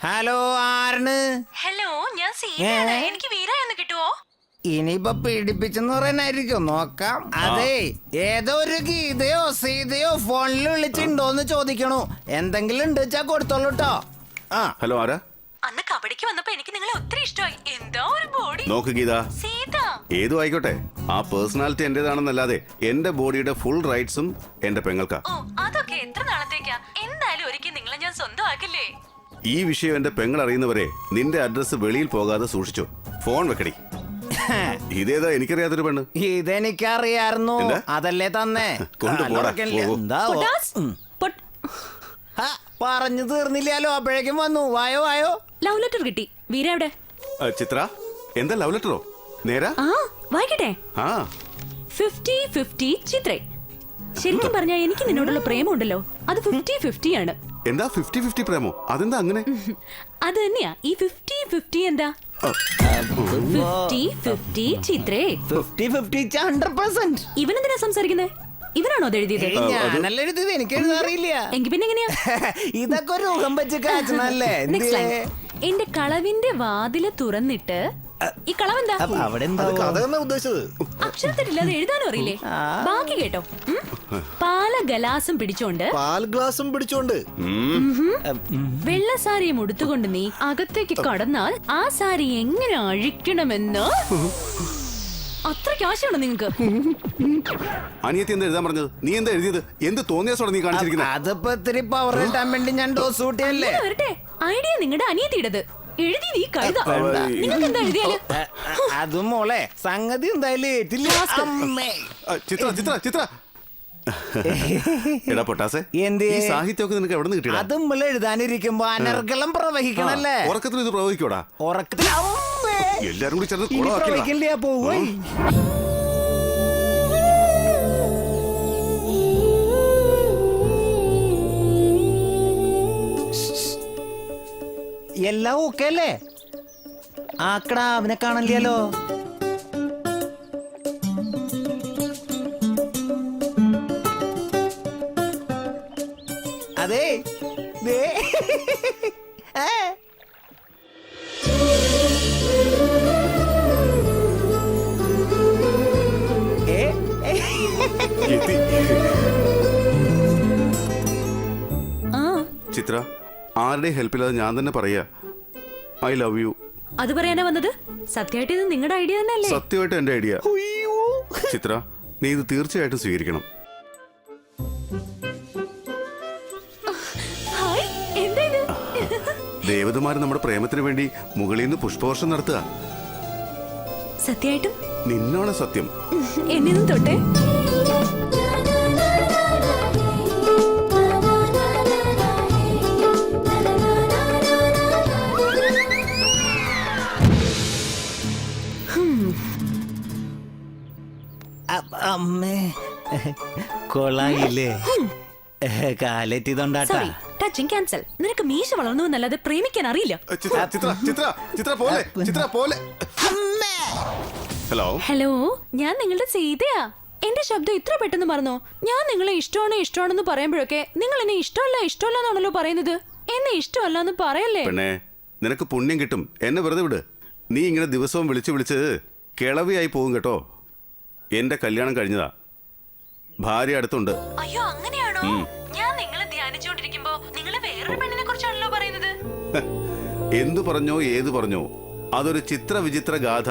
Hello, ആരാണ്? Hello, ഞാൻ സീതയാണ്. എനിക്ക് വീര എന്ന് കിട്ടുവോ? ഇനിയിപ്പൊ പീഡിപ്പിച്ചെന്ന് പറയാനായിരിക്കും, നോക്കാം. അതെ, ഏതോ ഒരു ഗീതയോ സീതയോ ഫോണിൽ വിളിച്ചിട്ടുണ്ടോന്ന് ചോദിക്കണു. എന്തെങ്കിലും ഉണ്ട് വെച്ചാ കൊടുത്തോളൂ ട്ടോ. ഹലോ, ആരാ? അന്ന് കബഡിക്ക് വന്നപ്പോ എനിക്ക് നിങ്ങളെ ഒത്തിരി ഇഷ്ടമായി. എന്താ ഒരു ബോഡി. നോക്ക് ഗീത, സീത ഏതും ആയിക്കോട്ടെ, ആ പേഴ്സണാലിറ്റി എന്റേതാണെന്നല്ലാതെ എന്റെ ബോഡിയുടെ ഫുൾ റൈറ്റ്സും എന്റെ പെങ്ങൾക്കാ. ഓ, അതൊക്കെ എത്ര നാളത്തേക്കാ? എന്തായാലും ഒരിക്കൽ നിങ്ങളെ ഞാൻ സ്വന്തമാക്കില്ലേ. ഈ വിഷയം എന്റെ പെങ്ങൾ അറിയുന്നവരെ നിന്റെ അഡ്രസ് വെളിയിൽ പോകാതെ സൂക്ഷിച്ചു. ഫോൺ വെക്കടി. ഇതേതാ എനിക്കറിയാത്തൊരു പെണ്ണ്? ഇതെനിക്കറിയായിരുന്നു, അതല്ലേ തന്നെ. കൊണ്ടുപോടാ. എന്താ പൊട്ടാസ്, പറഞ്ഞു തീർന്നില്ലല്ലോ, അപ്പോഴേക്കും വന്നു. വായോ വായോ. ലവ് ലെറ്റർ കിട്ടി. വീര എവിടെ? ചിത്ര, എന്താ ലവ് ലെറ്ററോ? നേരാ? ആ, വായിക്കട്ടെ. ആ 50-50 ചിത്രേ. ശരിക്കും പറഞ്ഞാ എനിക്ക് നിന്നോടുള്ള പ്രേമമുണ്ടല്ലോ, അത് 50-50 ആണ്. എന്താ 50-50 പ്രേമോ? അതെന്താ അങ്ങനെ? അത് തന്നെയാ ഈ 50-50. എന്താ 50-50 ചിത്രേ? 50-50 100%. ഇവനെന്തിനാ സംസാരിക്കുന്നേ? ഇവനാണോ അത് എഴുതിയത്? ഞാനല്ല എഴുതിയത്, എനിക്ക് എഴുതാറിയില്ല. എങ്കിൽ പിന്നെ എങ്ങനെയാ? ഇതൊക്കെ ഒരു ഊഹം വെച്ച് കാച്ചണല്ലേ. Next line. എന്റെ കളവിന്റെ വാതില് തുറന്നിട്ട് ഈ കളവെന്താ? അവിടെ അക്ഷരത്തിലില്ലാതെ എഴുതാനും അറിയില്ലേ? ബാക്കി കേട്ടോ. പാല ഗലാസം പിടിച്ചോണ്ട് വെള്ള സാരിയും ഉടുത്തുകൊണ്ട് നീ അകത്തേക്ക് കടന്നാൽ ആ സാരി എങ്ങനെ അഴിക്കണമെന്ന് അത്രയ്ക്ക് ആശയമുണ്ടോ നിങ്ങക്ക്? അനിയത്തി എന്താ എഴുതാൻ പറഞ്ഞത്? നീ എന്താ എഴുതിയത്? എന്ത് തോന്നിയാസോടെ നീ കാണിച്ചിരിക്കുന്നത്? അതിപ്പോ ഇത്തിരി പവർ കിട്ടാൻ വേണ്ടി ഞാൻ ഡോസ് കൂട്ടിയല്ലേ. വരട്ടെ, ഐഡിയ നിങ്ങളുടെ അനിയത്തിയുടേത്. എഴുതി നീ കഴുത. നിങ്ങൾക്ക് എന്താ എഴുതിയാല്? അതും മോളെ, സംഗതി എന്തായാലും ഏറ്റില്ല. അമ്മേ. ചിത്ര ചിത്ര ചിത്ര എടാ പൊട്ടാസെ, എന്തേ? ഈ സാഹിത്യമൊക്കെ നിനക്ക് എവിടെ നിന്ന് കിട്ടിയടാ? അത് നമ്മൾ എഴുതാനിരിക്കുമ്പോ അനർഗളം പ്രവഹിക്കണല്ലേ. ഉറക്കത്തിൽ ഇത് പ്രവഹിക്കോടാ? ഉറക്കത്തിൽ എല്ലാരും കൂടി ചേർന്ന് പ്രവഹിക്കില്ല. പോവേ എല്ലാം ഓക്കെ അല്ലേ? ആക്കടാ, അവനെ കാണില്ലല്ലോ. അതെ ചിത്ര, ആരുടെയും ഹെൽപ്പില്ലാതെ ഞാൻ തന്നെ പറയാ ഐ ലവ് യു. അത് പറയാനാ വന്നത്? സത്യമായിട്ട് ഇത് നിങ്ങളുടെ ഐഡിയ തന്നെ അല്ലേ? സത്യമായിട്ട് എന്റെ ഐഡിയ. ചിത്ര, നീ ഇത് തീർച്ചയായിട്ടും സ്വീകരിക്കണം. ദേവതമാര് നമ്മുടെ പ്രേമത്തിന് വേണ്ടി മുകളിൽ നിന്ന് പുഷ്പവർഷം നടത്തുക. സത്യമായിട്ടും? നിന്നാണ് സത്യം. എന്നും തൊട്ടേ അമ്മേ, കൊള്ളായില്ലേ? കാലെത്തിയതുകൊണ്ടാട്ടാ. Touching cancel. നിനക്ക് മീശ വളർന്നു എന്നല്ലാതെ പ്രേമിക്കാൻ അറിയില്ല. ചിത്ര ചിത്ര ചിത്ര ചിത്ര പോലെ ചിത്ര പോലെ. ഹലോ ഹലോ, ഞാൻ നിങ്ങളുടെ സീതയാ. എന്റെ ശബ്ദം ഇത്ര പെട്ടെന്ന് മറന്നോ? ഞാൻ നിങ്ങളെ ഇഷ്ടമാണെന്ന് പറയുമ്പോഴൊക്കെ നിങ്ങൾ എന്നെ ഇഷ്ടമല്ല എന്നാണല്ലോ പറയുന്നത്. എന്നെ ഇഷ്ടമല്ല എന്ന് പറയല്ലേ? പെണ്ണേ, നിനക്ക് പുണ്യം കിട്ടും. എന്നെ വെറുതെ വിട്. നീ ഇങ്ങനെ ദിവസവും വിളിച്ച് കിളവിയായി പോകും കേട്ടോ. എന്റെ കല്യാണം കഴിഞ്ഞതാ, ഭാര്യ അടുത്തുണ്ട്. അയ്യോ, അങ്ങനെയാണോ? ഞാൻ നിങ്ങളെ ധ്യാനിച്ചുകൊണ്ടിരിക്കുമ്പോ നിങ്ങളെ വേറൊരു പെണ്ണിനെ കുറിച്ചാണല്ലോ പറയുന്നത്. എന്തു പറഞ്ഞോ ഏതു പറഞ്ഞോ, അതൊരു ചിത്ര വിചിത്ര ഗാഥ,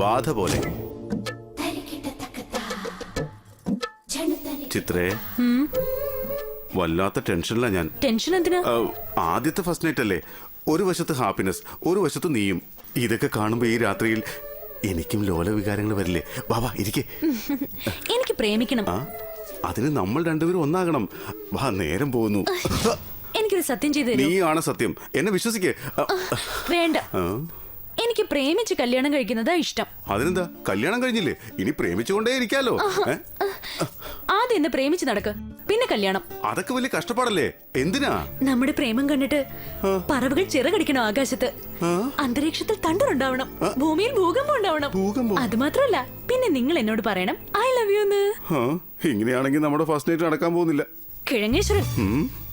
ബാധ പോലെ. ചിത്രേ, വല്ലാത്ത ടെൻഷനിലാ ഞാൻ. ടെൻഷൻ എന്തിനാ? ആദ്യത്തെ ഫസ്റ്റ് നൈറ്റ് അല്ലേ, ഒരു വശത്ത് ഹാപ്പിനെസ്, ഒരു വശത്ത് നീയും. ഇതൊക്കെ കാണുമ്പോ ഈ രാത്രിയിൽ എനിക്കും ലോലവികാരങ്ങൾ വരില്ലേ? വാ ഇരിക്കേ. എനിക്ക് പ്രേമിക്കണം. അതിന് നമ്മൾ രണ്ടുപേരും ഒന്നാകണം. വാ, നേരം പോകുന്നു. എനിക്കൊരു സത്യം ചെയ്തു തരൂ. നീയാണ് സത്യം, എന്നെ വിശ്വസിക്കേ. വേണ്ട, എനിക്ക് പ്രേമിച്ച് കല്യാണം കഴിക്കുന്നതാ ഇഷ്ടം. അതിനെന്താ, കല്യാണം കഴിഞ്ഞില്ലേ, ഇനി പ്രേമിച്ചുകൊണ്ടേ ഇരിക്കാലോ. ആദ്യം എന്നെ പ്രേമിച്ച് നടക്ക്, പിന്നെ കല്യാണം. അതൊക്കെ വലിയ കഷ്ടപ്പാടല്ലേ? എന്തിനാ? നമ്മുടെ പ്രേമം കണ്ടിട്ട് പറവുകൾ ചിറകടിക്കണം ആകാശത്ത്, അന്തരീക്ഷത്തിൽ തണ്ടറുണ്ടാവണം, ഭൂമിയിൽ ഭൂകമ്പം ഉണ്ടാവണം. അത് മാത്രമല്ല, പിന്നെ നിങ്ങൾ എന്നോട് പറയണം ഐ ലവ് യു എന്ന്. ഇങ്ങനെയാണെങ്കിൽ നമ്മുടെ ഫസ്റ്റ് നൈറ്റ് നടക്കാൻ പോകുന്നില്ല. കിഴങ്ങേശ്വരൻ,